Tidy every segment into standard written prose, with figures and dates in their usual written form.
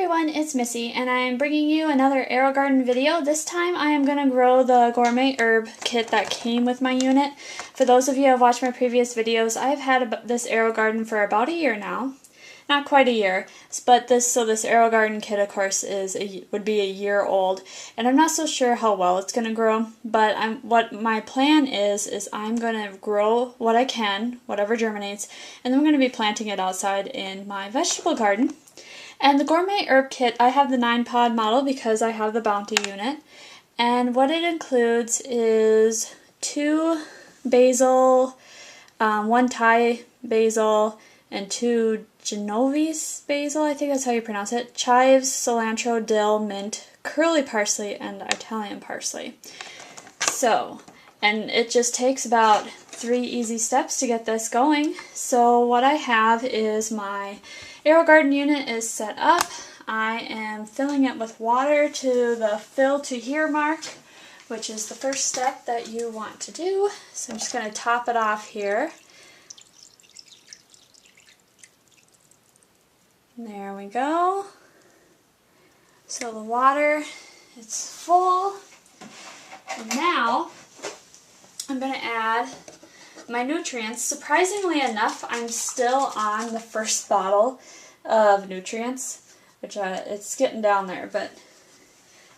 everyone, it's Missy, and I'm bringing you another Aerogarden video. This time I am going to grow the gourmet herb kit that came with my unit. For those of you who have watched my previous videos, I've had this Aerogarden for about a year now. Not quite a year, but this Aerogarden kit, of course, would be a year old, and I'm not so sure how well it's going to grow, but what my plan is I'm going to grow what I can, whatever germinates, and then I'm going to be planting it outside in my vegetable garden. And the gourmet herb kit, I have the 9-pod model because I have the Bounty unit, and what it includes is 2 basil, 1 Thai basil, and 2 Genovese basil, I think that's how you pronounce it, chives, cilantro, dill, mint, curly parsley, and Italian parsley. So, and it just takes about 3 easy steps to get this going. So what I have is my Aerogarden unit is set up. I am filling it with water to the fill to here mark, which is the first step that you want to do. So I'm just going to top it off here. There we go. So the water, it's full. And now I'm going to add my nutrients. Surprisingly enough, I'm still on the first bottle of nutrients, which it's getting down there. But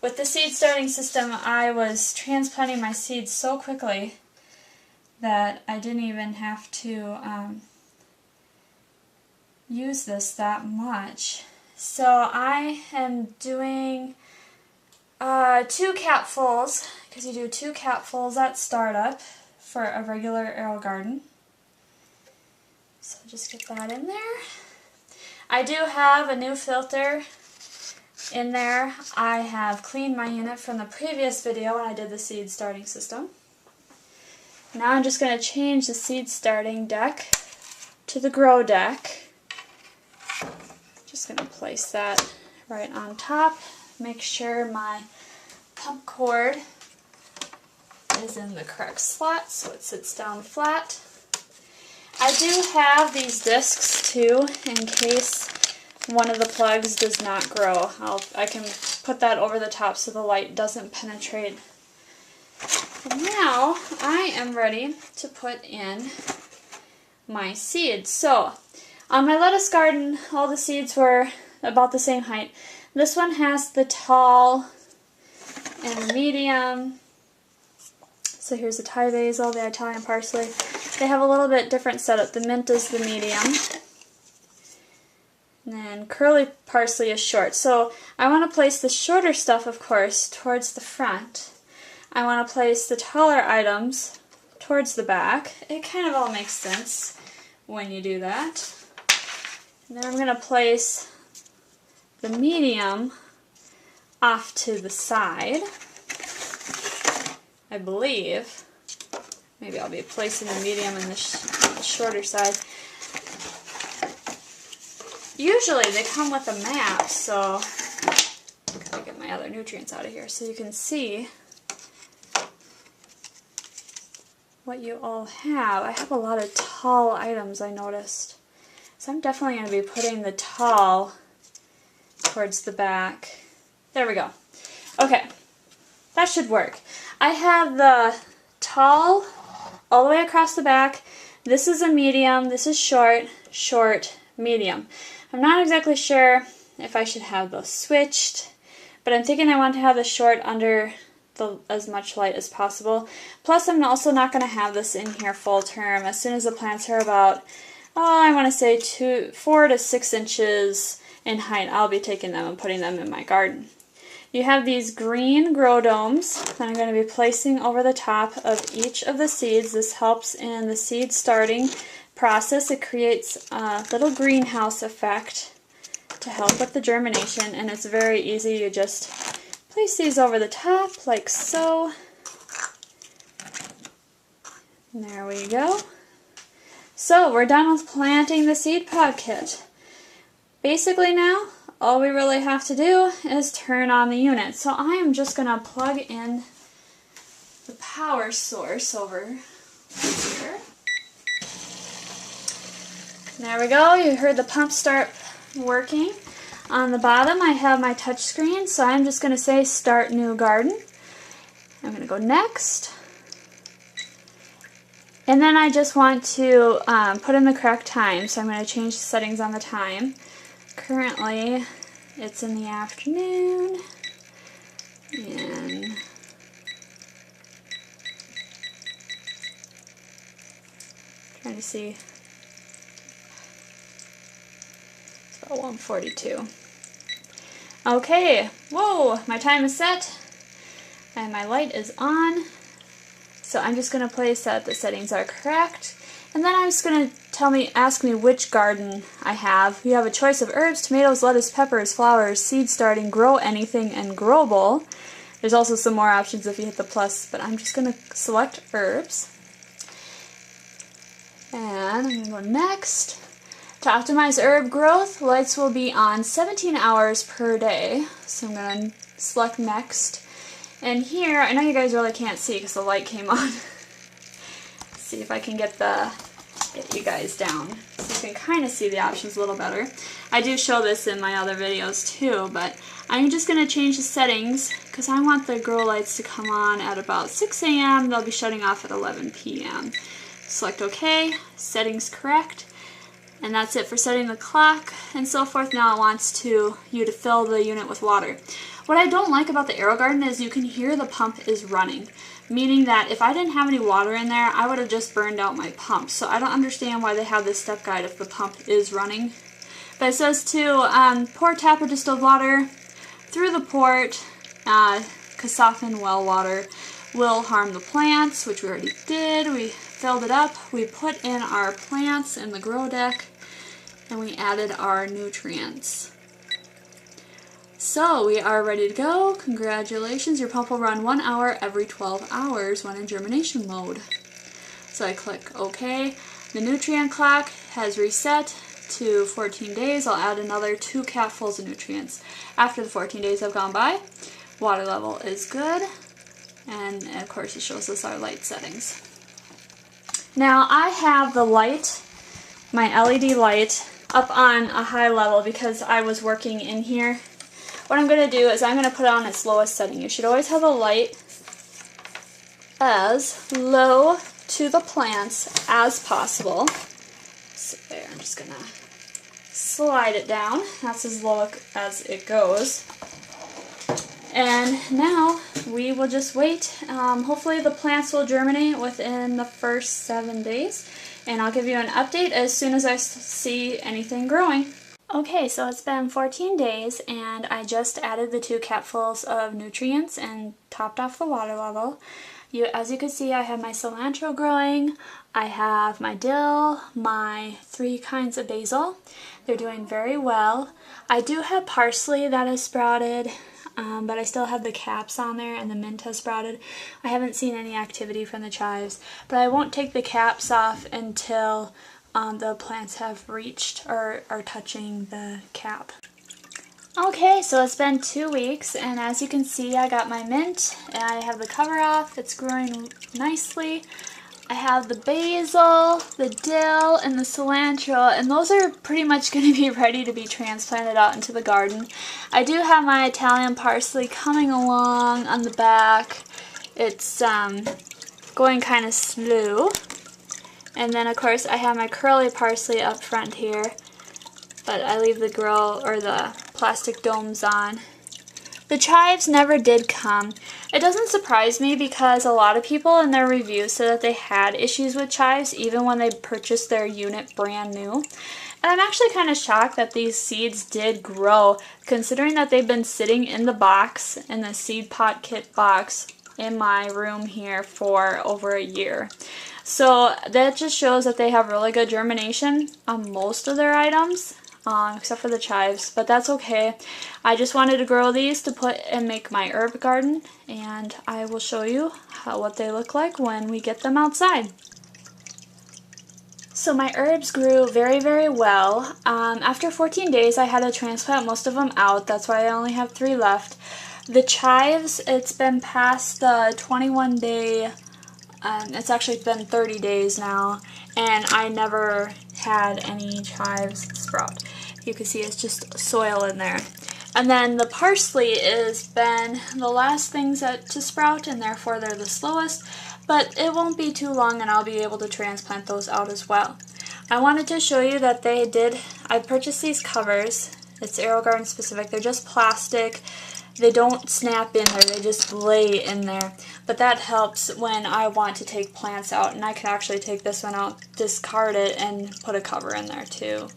with the seed starting system, I was transplanting my seeds so quickly that I didn't even have to use this that much. So I am doing 2 capfuls, because you do 2 capfuls at startup for a regular Aerogarden. So just get that in there. I do have a new filter in there. I have cleaned my unit from the previous video when I did the seed starting system. Now I'm just going to change the seed starting deck to the grow deck. Just going to place that right on top. Make sure my pump cord is in the correct slot so it sits down flat. I do have these discs too in case one of the plugs does not grow. I can put that over the top so the light doesn't penetrate. And now I am ready to put in my seeds. So on my lettuce garden, all the seeds were about the same height. This one has the tall and the medium. So here's the Thai basil, the Italian parsley. They have a little bit different setup. The mint is the medium. And then curly parsley is short. So I want to place the shorter stuff, of course, towards the front. I want to place the taller items towards the back. It kind of all makes sense when you do that. And then I'm going to place the medium off to the side, I believe. Maybe I'll be placing the medium on the shorter side. Usually they come with a map, so I'm going to get my other nutrients out of here so you can see what you all have. I have a lot of tall items, I noticed. So I'm definitely going to be putting the tall towards the back. There we go. Okay, that should work. I have the tall all the way across the back. This is a medium, this is short, short, medium. I'm not exactly sure if I should have those switched, but I'm thinking I want to have the short under as much light as possible. Plus I'm also not going to have this in here full term. As soon as the plants are about, I want to say 4 to 6 inches in height, I'll be taking them and putting them in my garden. You have these green grow domes that I'm going to be placing over the top of each of the seeds. This helps in the seed starting process. It creates a little greenhouse effect to help with the germination, and it's very easy. You just place these over the top like so. And there we go. So we're done with planting the seed pod kit. Basically now, all we really have to do is turn on the unit. So I am just going to plug in the power source over here. There we go. You heard the pump start working. On the bottom I have my touch screen, so I'm just going to say Start New Garden. I'm going to go Next. And then I just want to put in the correct time, so I'm going to change the settings on the time. Currently, it's in the afternoon, and trying to see, it's about 1:42. Okay, whoa, my time is set, and my light is on. So I'm just going to place that the settings are correct, and then I'm just going to ask me which garden I have. You have a choice of herbs, tomatoes, lettuce, peppers, flowers, seed starting, grow anything, and growable. There's also some more options if you hit the plus, but I'm just going to select herbs. And I'm going to go Next. To optimize herb growth, lights will be on 17 hours per day. So I'm going to select Next. And here, I know you guys really can't see because the light came on. Let's see if I can get you guys down so you can kind of see the options a little better. I do show this in my other videos too, but I'm just going to change the settings because I want the grow lights to come on at about 6 a.m. They'll be shutting off at 11 p.m. Select OK, settings correct, and that's it for setting the clock and so forth. Now it wants you to fill the unit with water. What I don't like about the Aerogarden is you can hear the pump is running, meaning that if I didn't have any water in there, I would have just burned out my pump. So I don't understand why they have this step guide if the pump is running. But it says to pour tap or distilled water through the port, because softened well water will harm the plants, which we already did. We filled it up, we put in our plants in the grow deck, and we added our nutrients. So we are ready to go. Congratulations, your pump will run 1 hour every 12 hours when in germination mode. So I click OK. The nutrient clock has reset to 14 days. I'll add another 2 capfuls of nutrients. After the 14 days have gone by, water level is good, and of course it shows us our light settings. Now I have the light, my LED light, up on a high level because I was working in here. What I'm going to do is I'm going to put it on its lowest setting. You should always have the light as low to the plants as possible. So there, I'm just going to slide it down. That's as low as it goes. And now we will just wait. Hopefully the plants will germinate within the first 7 days. And I'll give you an update as soon as I see anything growing. Okay, so it's been 14 days and I just added the 2 capfuls of nutrients and topped off the water level. As you can see, I have my cilantro growing, I have my dill, my 3 kinds of basil. They're doing very well. I do have parsley that has sprouted, but I still have the caps on there and the mint has sprouted. I haven't seen any activity from the chives, but I won't take the caps off until the plants have reached or are touching the cap. Okay, so it's been 2 weeks, and as you can see, I got my mint, and I have the cover off. It's growing nicely. I have the basil, the dill, and the cilantro, and those are pretty much going to be ready to be transplanted out into the garden. I do have my Italian parsley coming along on the back. It's going kind of slow. And then of course I have my curly parsley up front here, but I leave the the plastic domes on. The chives never did come. It doesn't surprise me because a lot of people in their reviews said that they had issues with chives even when they purchased their unit brand new. And I'm actually kind of shocked that these seeds did grow, considering that they've been sitting in the box, in the seed pot kit box in my room here for over a year. So that just shows that they have really good germination on most of their items, except for the chives, but that's okay. I just wanted to grow these to put and make my herb garden, and I will show you what they look like when we get them outside. So my herbs grew very, very well. After 14 days I had to transplant most of them out. That's why I only have 3 left. The chives, it's been past the 21 day, it's actually been 30 days now, and I never had any chives sprout. you can see it's just soil in there. And then the parsley has been the last things to sprout, and therefore they're the slowest, but it won't be too long and I'll be able to transplant those out as well. I wanted to show you that I purchased these covers. It's Aerogarden specific. They're just plastic. They don't snap in there, they just lay in there. But that helps when I want to take plants out, and I can actually take this one out, discard it, and put a cover in there too.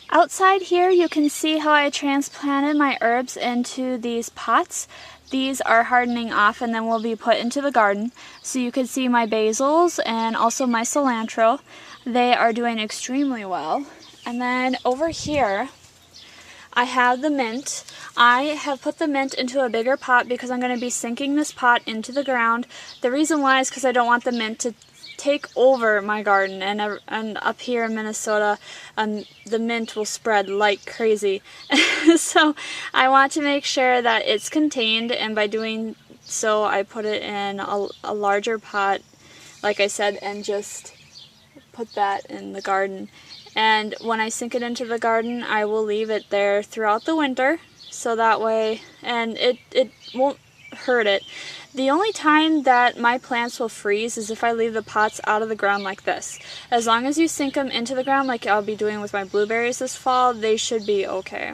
Outside here you can see how I transplanted my herbs into these pots. These are hardening off and then will be put into the garden. So you can see my basils and also my cilantro. They are doing extremely well. And then over here I have the mint. I have put the mint into a bigger pot because I'm going to be sinking this pot into the ground. The reason why is because I don't want the mint to take over my garden, and up here in Minnesota the mint will spread like crazy. So I want to make sure that it's contained, and by doing so I put it in a larger pot, like I said, and just put that in the garden. And when I sink it into the garden, I will leave it there throughout the winter, so that way, and it won't hurt it. The only time that my plants will freeze is if I leave the pots out of the ground like this. As long as you sink them into the ground like I'll be doing with my blueberries this fall, they should be okay.